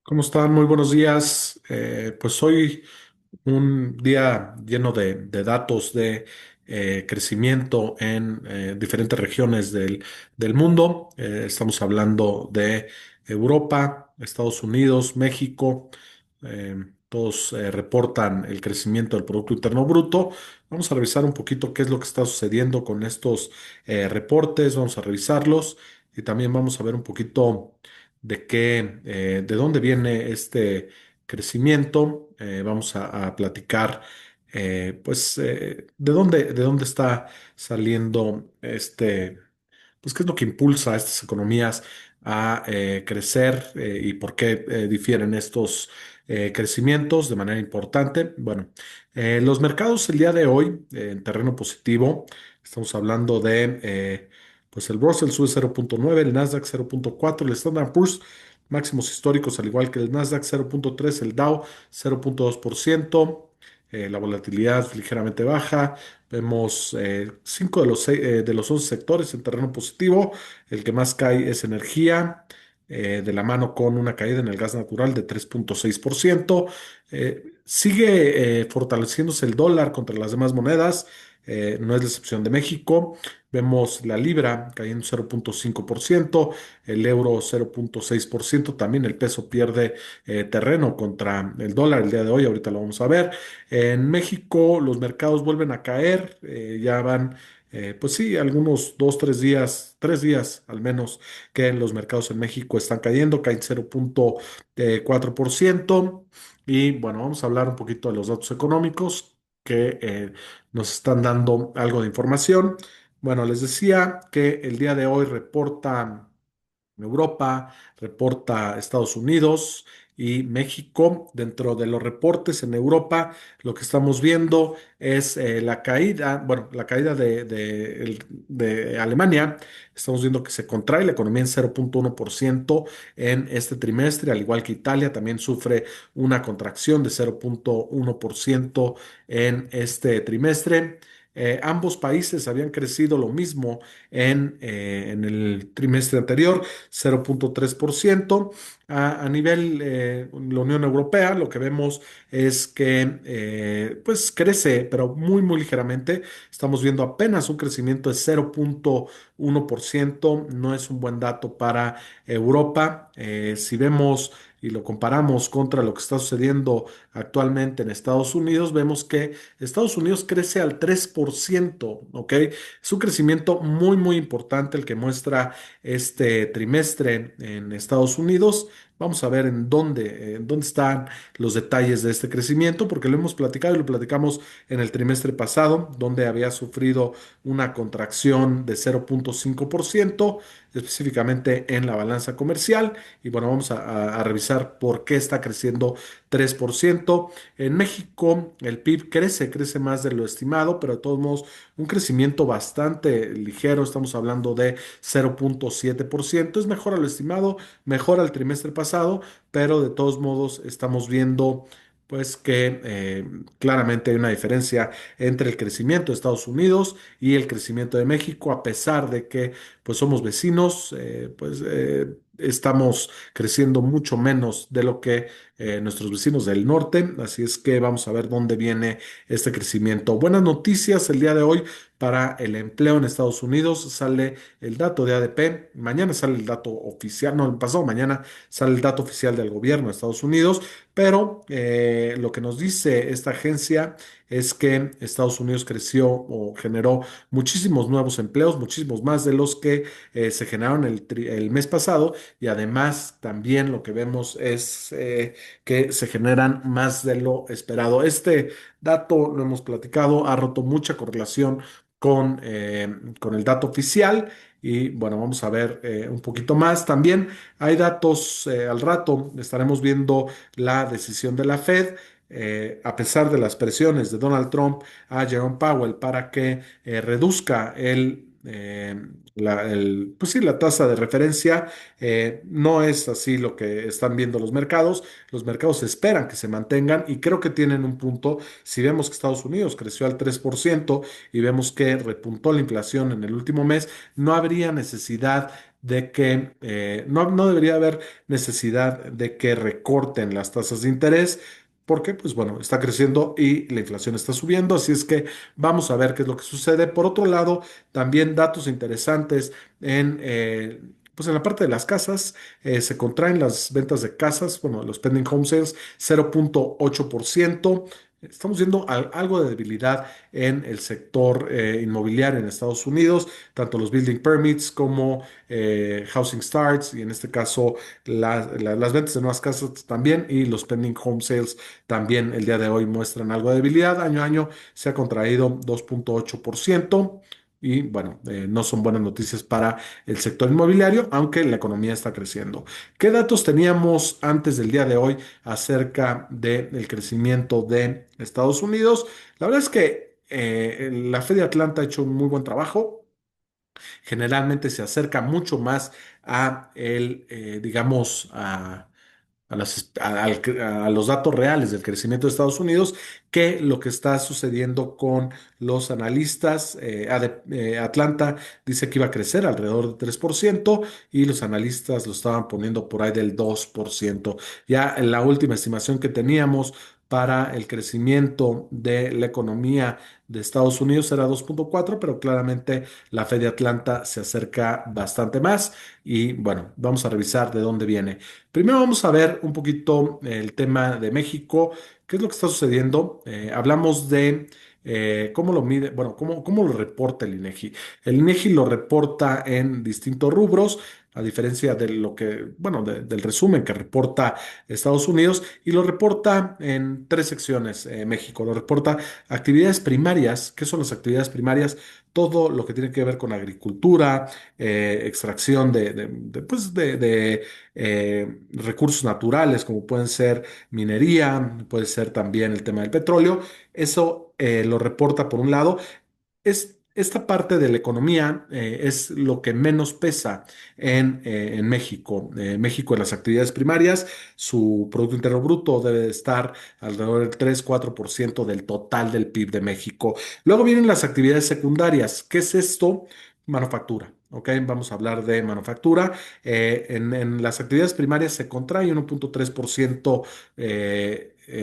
¿Cómo están? Muy buenos días. Pues hoy un día lleno de datos de crecimiento en diferentes regiones del mundo. Estamos hablando de Europa, Estados Unidos, México. Todos reportan el crecimiento del Producto Interno Bruto. Vamos a revisar un poquito qué es lo que está sucediendo con estos reportes. Vamos a revisarlos y también vamos a ver un poquito de dónde viene este crecimiento. Vamos a platicar, de dónde está saliendo pues, qué es lo que impulsa a estas economías a crecer y por qué difieren estos crecimientos de manera importante. Bueno, los mercados el día de hoy, en terreno positivo, estamos hablando pues el Russell sube 0.9, el Nasdaq 0.4, el Standard Poor's máximos históricos, al igual que el Nasdaq 0.3, el Dow 0.2%, la volatilidad ligeramente baja. Vemos cinco de los 11 sectores en terreno positivo. El que más cae es energía, de la mano con una caída en el gas natural de 3.6%. Sigue fortaleciéndose el dólar contra las demás monedas. No es la excepción de México. Vemos la libra cayendo 0.5%, el euro 0.6%, también el peso pierde terreno contra el dólar el día de hoy, ahorita lo vamos a ver. En México los mercados vuelven a caer, ya van, pues sí, algunos 2, 3 días, 3 días al menos que los mercados en México están cayendo, caen 0.4%. Y bueno, vamos a hablar un poquito de los datos económicos que nos están dando algo de información. Bueno, les decía que el día de hoy reporta Europa, reporta Estados Unidos y México. Dentro de los reportes en Europa, lo que estamos viendo es la caída, bueno, la caída de Alemania. Estamos viendo que se contrae la economía en 0.1% en este trimestre, al igual que Italia también sufre una contracción de 0.1% en este trimestre. Ambos países habían crecido lo mismo en el trimestre anterior, 0.3%. A nivel la Unión Europea, lo que vemos es que pues crece, pero muy, muy ligeramente. Estamos viendo apenas un crecimiento de 0.1%. No es un buen dato para Europa. Si vemos y lo comparamos contra lo que está sucediendo actualmente en Estados Unidos, vemos que Estados Unidos crece al 3%, ¿ok? Es un crecimiento muy, muy importante el que muestra este trimestre en Estados Unidos. Vamos a ver en dónde están los detalles de este crecimiento, porque lo hemos platicado y lo platicamos en el trimestre pasado, donde había sufrido una contracción de 0.5%, específicamente en la balanza comercial. Y bueno, vamos a revisar por qué está creciendo 3%. En México, el PIB crece más de lo estimado, pero de todos modos un crecimiento bastante ligero, estamos hablando de 0.7%. Es mejor a lo estimado, mejor al trimestre pasado, pero de todos modos estamos viendo pues que claramente hay una diferencia entre el crecimiento de Estados Unidos y el crecimiento de México, a pesar de que pues somos vecinos, estamos creciendo mucho menos de lo que nuestros vecinos del norte, así es que vamos a ver dónde viene este crecimiento. Buenas noticias el día de hoy para el empleo en Estados Unidos. Sale el dato de ADP. Mañana sale el dato oficial, no, el pasado mañana sale el dato oficial del gobierno de Estados Unidos, pero lo que nos dice esta agencia es que Estados Unidos creció o generó muchísimos nuevos empleos, muchísimos más de los que se generaron el mes pasado, y además también lo que vemos es que se generan más de lo esperado. Este dato, lo hemos platicado, ha roto mucha correlación con el dato oficial. Y bueno, vamos a ver un poquito más. También hay datos al rato, estaremos viendo la decisión de la Fed. A pesar de las presiones de Donald Trump a Jerome Powell para que reduzca pues sí, la tasa de referencia, no es así lo que están viendo los mercados. Los mercados esperan que se mantengan y creo que tienen un punto. Si vemos que Estados Unidos creció al 3% y vemos que repuntó la inflación en el último mes, no habría necesidad de que no debería haber necesidad de que recorten las tasas de interés. Porque, pues bueno, está creciendo y la inflación está subiendo, así es que vamos a ver qué es lo que sucede. Por otro lado, también datos interesantes pues en la parte de las casas, se contraen las ventas de casas, bueno, los pending home sales, 0,8%. Estamos viendo algo de debilidad en el sector inmobiliario en Estados Unidos, tanto los building permits como housing starts, y en este caso las ventas de nuevas casas también, y los pending home sales también el día de hoy muestran algo de debilidad. Año a año se ha contraído 2,8%. Y bueno, no son buenas noticias para el sector inmobiliario, aunque la economía está creciendo. ¿Qué datos teníamos antes del día de hoy acerca del crecimiento de Estados Unidos? La verdad es que la Fed de Atlanta ha hecho un muy buen trabajo. Generalmente se acerca mucho más digamos, a los datos reales del crecimiento de Estados Unidos que lo que está sucediendo con los analistas. Atlanta dice que iba a crecer alrededor de 3% y los analistas lo estaban poniendo por ahí del 2%. Ya en la última estimación que teníamos para el crecimiento de la economía de Estados Unidos era 2,4, pero claramente la Fed de Atlanta se acerca bastante más y bueno, vamos a revisar de dónde viene. Primero vamos a ver un poquito el tema de México, qué es lo que está sucediendo. Hablamos de cómo lo mide, bueno, cómo lo reporta el INEGI. El INEGI lo reporta en distintos rubros, a diferencia de lo que, bueno, del resumen que reporta Estados Unidos, y lo reporta en tres secciones. México lo reporta actividades primarias. ¿Qué son las actividades primarias? Todo lo que tiene que ver con agricultura, extracción pues, recursos naturales, como pueden ser minería, puede ser también el tema del petróleo. Eso lo reporta por un lado. Esta parte de la economía es lo que menos pesa en México. México en las actividades primarias, su Producto Interno Bruto debe de estar alrededor del 3-4% del total del PIB de México. Luego vienen las actividades secundarias. ¿Qué es esto? Manufactura. ¿Ok? Vamos a hablar de manufactura. En las actividades primarias se contrae 1,3%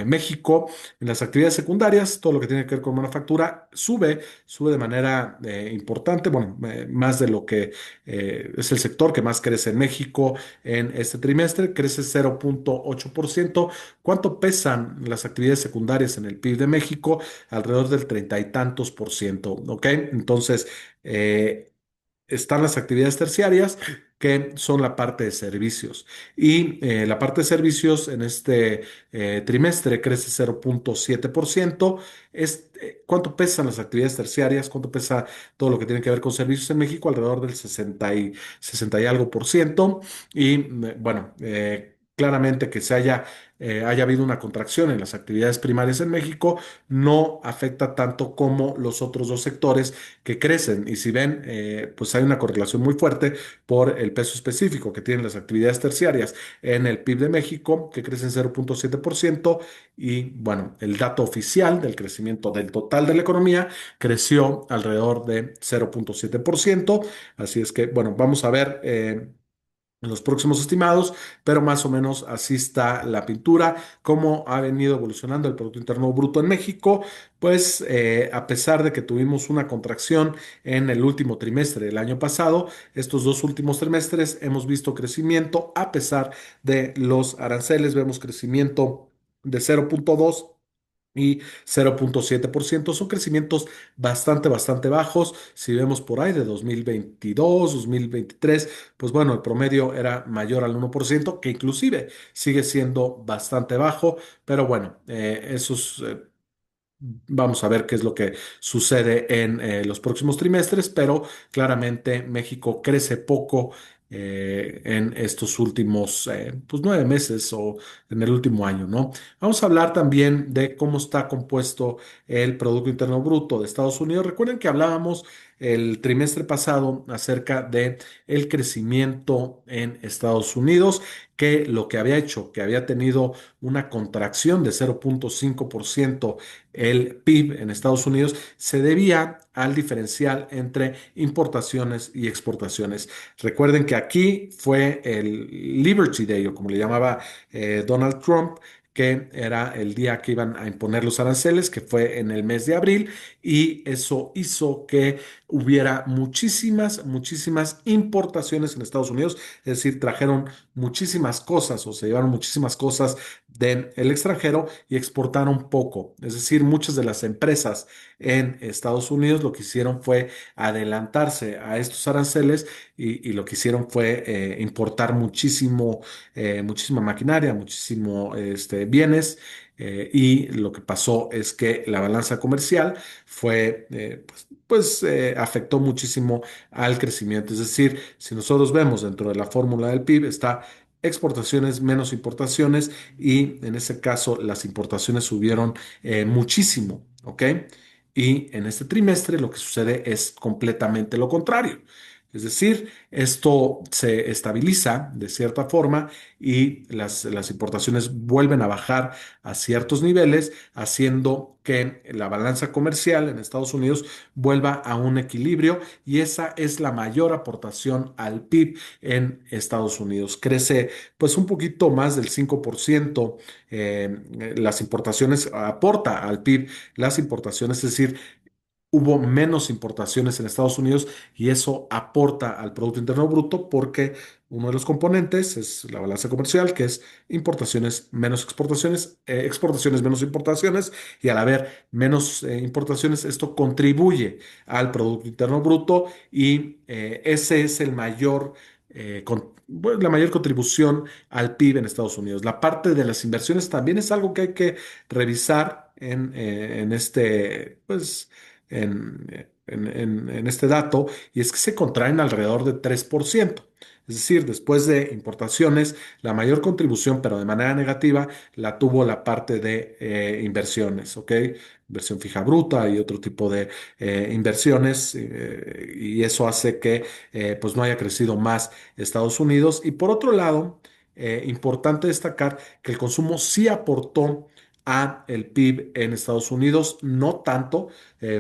México. En las actividades secundarias, todo lo que tiene que ver con manufactura sube de manera importante, bueno, más de lo que es el sector que más crece en México en este trimestre, crece 0,8%. ¿Cuánto pesan las actividades secundarias en el PIB de México? Alrededor del treinta y tantos por ciento, ¿ok? Entonces, están las actividades terciarias, que son la parte de servicios. Y la parte de servicios en este trimestre crece 0,7%. ¿Cuánto pesan las actividades terciarias? ¿Cuánto pesa todo lo que tiene que ver con servicios en México? Alrededor del 60 y algo por ciento. Y bueno, claramente que haya habido una contracción en las actividades primarias en México no afecta tanto como los otros dos sectores que crecen. Y si ven, pues hay una correlación muy fuerte por el peso específico que tienen las actividades terciarias en el PIB de México, que crece en 0,7%. Y bueno, el dato oficial del crecimiento del total de la economía creció alrededor de 0,7%. Así es que, bueno, vamos a ver en los próximos estimados, pero más o menos así está la pintura. Cómo ha venido evolucionando el Producto Interno Bruto en México, pues a pesar de que tuvimos una contracción en el último trimestre del año pasado, estos dos últimos trimestres hemos visto crecimiento a pesar de los aranceles. Vemos crecimiento de 0,2 y 0,7%. Son crecimientos bastante bajos. Si vemos por ahí de 2022, 2023, pues bueno, el promedio era mayor al 1%, que inclusive sigue siendo bastante bajo, pero bueno, vamos a ver qué es lo que sucede en los próximos trimestres, pero claramente México crece poco en estos últimos pues 9 meses o en el último año, ¿no? Vamos a hablar también de cómo está compuesto el Producto Interno Bruto de Estados Unidos. Recuerden que hablábamos el trimestre pasado acerca de el crecimiento en Estados Unidos, que lo que había hecho, que había tenido una contracción de 0,5% el PIB en Estados Unidos, se debía al diferencial entre importaciones y exportaciones. Recuerden que aquí fue el Liberty Day, o como le llamaba Donald Trump, que era el día que iban a imponer los aranceles, que fue en el mes de abril, y eso hizo que hubiera muchísimas importaciones en Estados Unidos, es decir, trajeron muchísimas cosas o se llevaron muchísimas cosas del extranjero y exportaron poco. Es decir, muchas de las empresas en Estados Unidos lo que hicieron fue adelantarse a estos aranceles y lo que hicieron fue importar muchísima maquinaria, muchísimo bienes. Y lo que pasó es que la balanza comercial fue, afectó muchísimo al crecimiento. Es decir, si nosotros vemos dentro de la fórmula del PIB, está exportaciones menos importaciones y en ese caso las importaciones subieron muchísimo, ¿ok? Y en este trimestre lo que sucede es completamente lo contrario. Es decir, esto se estabiliza de cierta forma y las importaciones vuelven a bajar a ciertos niveles, haciendo que la balanza comercial en Estados Unidos vuelva a un equilibrio y esa es la mayor aportación al PIB en Estados Unidos. Crece pues un poquito más del 5%, las importaciones aporta al PIB las importaciones, es decir, hubo menos importaciones en Estados Unidos y eso aporta al Producto Interno Bruto porque uno de los componentes es la balanza comercial, que es importaciones menos exportaciones, exportaciones menos importaciones, y al haber menos importaciones, esto contribuye al Producto Interno Bruto y ese es el mayor... bueno, la mayor contribución al PIB en Estados Unidos. La parte de las inversiones también es algo que hay que revisar en en este dato, y es que se contraen alrededor de 3%. Es decir, después de importaciones, la mayor contribución, pero de manera negativa, la tuvo la parte de inversiones, ¿ok? Inversión fija bruta y otro tipo de inversiones, y eso hace que pues no haya crecido más Estados Unidos. Y por otro lado, importante destacar que el consumo sí aportó a el PIB en Estados Unidos, no tanto,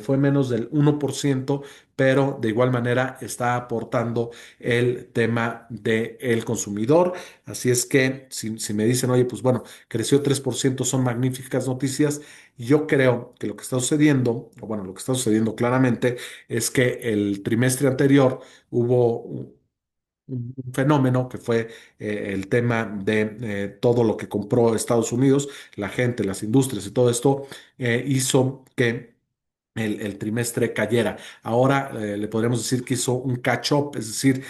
fue menos del 1%, pero de igual manera está aportando el tema del consumidor. Así es que si me dicen, oye, pues bueno, creció 3%, son magníficas noticias. Yo creo que lo que está sucediendo, o bueno, lo que está sucediendo claramente es que el trimestre anterior hubo un fenómeno que fue el tema de todo lo que compró Estados Unidos, la gente, las industrias y todo esto hizo que el trimestre cayera. Ahora le podríamos decir que hizo un catch-up, es decir,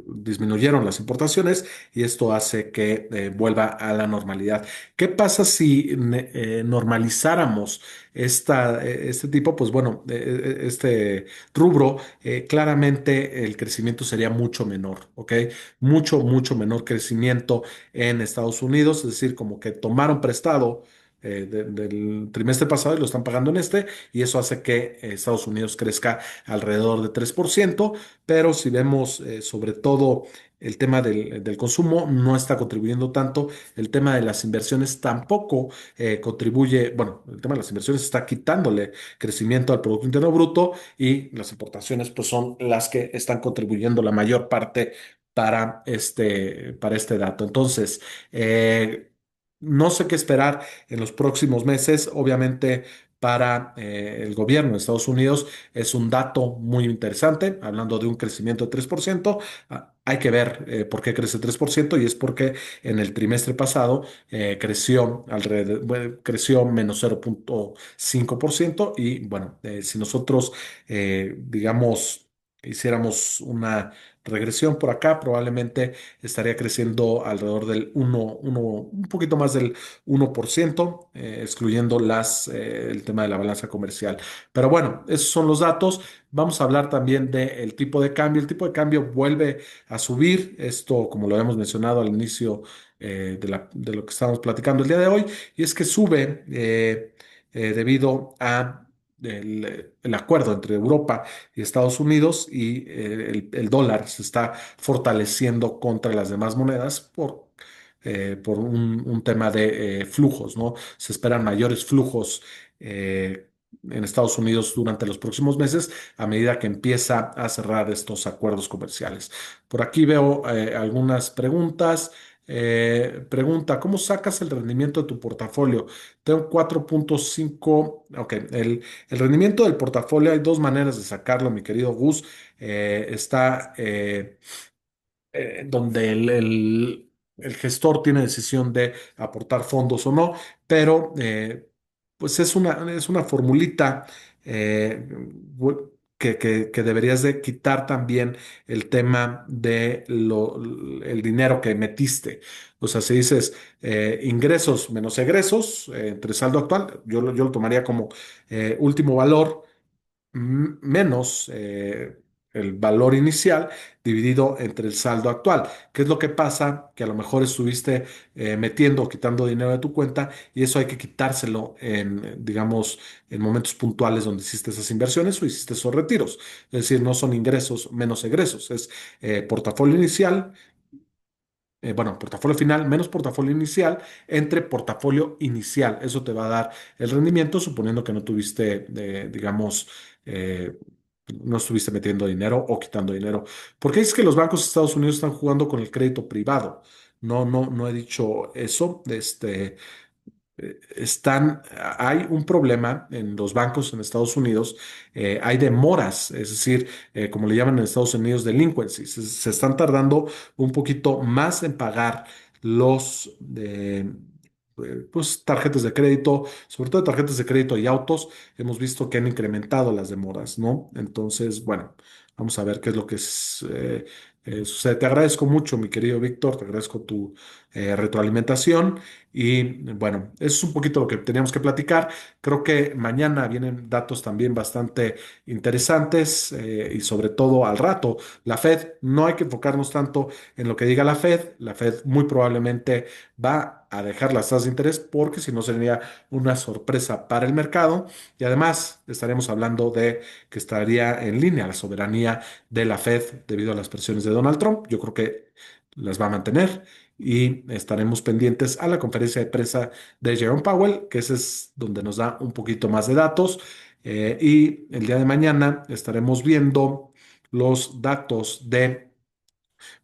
disminuyeron las importaciones y esto hace que vuelva a la normalidad. ¿Qué pasa si normalizáramos este tipo? Pues bueno, este rubro, claramente el crecimiento sería mucho menor, ¿ok? Mucho menor crecimiento en Estados Unidos, es decir, como que tomaron prestado del trimestre pasado y lo están pagando en este, y eso hace que Estados Unidos crezca alrededor de 3%, pero si vemos sobre todo el tema del consumo, no está contribuyendo tanto, el tema de las inversiones tampoco contribuye, bueno, el tema de las inversiones está quitándole crecimiento al Producto Interno Bruto y las importaciones pues son las que están contribuyendo la mayor parte para este dato. Entonces, no sé qué esperar en los próximos meses. Obviamente, para el gobierno de Estados Unidos es un dato muy interesante, hablando de un crecimiento de 3%. Hay que ver por qué crece 3% y es porque en el trimestre pasado creció menos 0,5% y bueno, si nosotros, digamos, hiciéramos una regresión por acá, probablemente estaría creciendo alrededor del un poquito más del 1%, excluyendo el tema de la balanza comercial. Pero bueno, esos son los datos. Vamos a hablar también del tipo de cambio. El tipo de cambio vuelve a subir. Esto, como lo habíamos mencionado al inicio de lo que estábamos platicando el día de hoy, y es que sube debido a el acuerdo entre Europa y Estados Unidos y el dólar se está fortaleciendo contra las demás monedas por un tema de flujos, ¿no? Se esperan mayores flujos en Estados Unidos durante los próximos meses a medida que empieza a cerrar estos acuerdos comerciales. Por aquí veo algunas preguntas. Pregunta, ¿cómo sacas el rendimiento de tu portafolio? Tengo 4.5. Ok, el rendimiento del portafolio hay dos maneras de sacarlo, mi querido Gus. Está donde el gestor tiene decisión de aportar fondos o no, pero pues es una formulita que deberías de quitar también el tema de el dinero que metiste. O sea, si dices ingresos menos egresos entre saldo actual, yo lo tomaría como último valor menos el valor inicial dividido entre el saldo actual. ¿Qué es lo que pasa? Que a lo mejor estuviste metiendo o quitando dinero de tu cuenta y eso hay que quitárselo digamos, en momentos puntuales donde hiciste esas inversiones o hiciste esos retiros. Es decir, no son ingresos menos egresos, es portafolio inicial, bueno, portafolio final menos portafolio inicial entre portafolio inicial. Eso te va a dar el rendimiento suponiendo que no tuviste, digamos, eh, no estuviste metiendo dinero o quitando dinero. ¿Por qué es que los bancos de Estados Unidos están jugando con el crédito privado? No, no, no he dicho eso. Hay un problema en los bancos en Estados Unidos, hay demoras, es decir, como le llaman en Estados Unidos, delinquency. Se están tardando un poquito más en pagar los pues, tarjetas de crédito, sobre todo tarjetas de crédito y autos. Hemos visto que han incrementado las demoras, ¿no? Entonces, bueno, vamos a ver qué es lo que sucede. Te agradezco mucho, mi querido Víctor, te agradezco tu retroalimentación. Y bueno, eso es un poquito lo que teníamos que platicar. Creo que mañana vienen datos también bastante interesantes y sobre todo al rato, la Fed. No hay que enfocarnos tanto en lo que diga la Fed. La Fed muy probablemente va a dejar las tasas de interés porque si no sería una sorpresa para el mercado. Y además estaremos hablando de que estaría en línea la soberanía de la Fed debido a las presiones de Donald Trump. Yo creo que las va a mantener y estaremos pendientes a la conferencia de prensa de Jerome Powell, que ese es donde nos da un poquito más de datos. Y el día de mañana estaremos viendo los datos de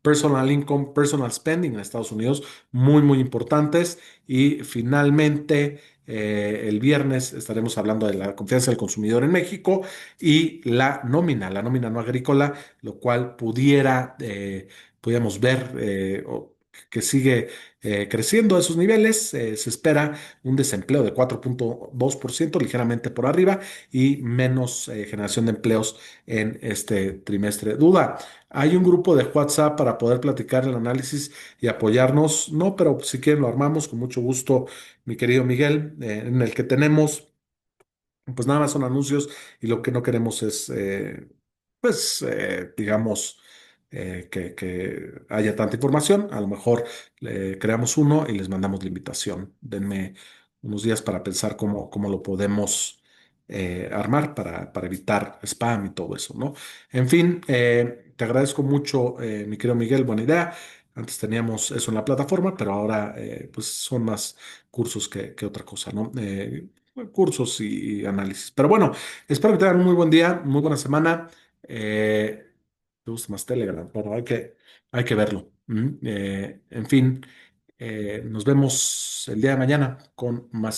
personal income, personal spending en Estados Unidos, muy, muy importantes. Y finalmente, el viernes estaremos hablando de la confianza del consumidor en México y la nómina no agrícola, lo cual pudiéramos ver que sigue creciendo a esos niveles. Se espera un desempleo de 4.2%, ligeramente por arriba, y menos generación de empleos en este trimestre. Duda. Hay un grupo de WhatsApp para poder platicar el análisis y apoyarnos. No, pero si quieren lo armamos con mucho gusto, mi querido Miguel, en el que tenemos, pues nada más son anuncios y lo que no queremos es, pues, digamos, que haya tanta información. A lo mejor creamos uno y les mandamos la invitación. Denme unos días para pensar cómo lo podemos armar para evitar spam y todo eso, ¿no? En fin, te agradezco mucho, mi querido Miguel, buena idea. Antes teníamos eso en la plataforma, pero ahora pues son más cursos que otra cosa, ¿no? Cursos y análisis. Pero bueno, espero que tengan un muy buen día, muy buena semana. Me gusta más Telegram, pero hay que verlo. En fin, nos vemos el día de mañana con más.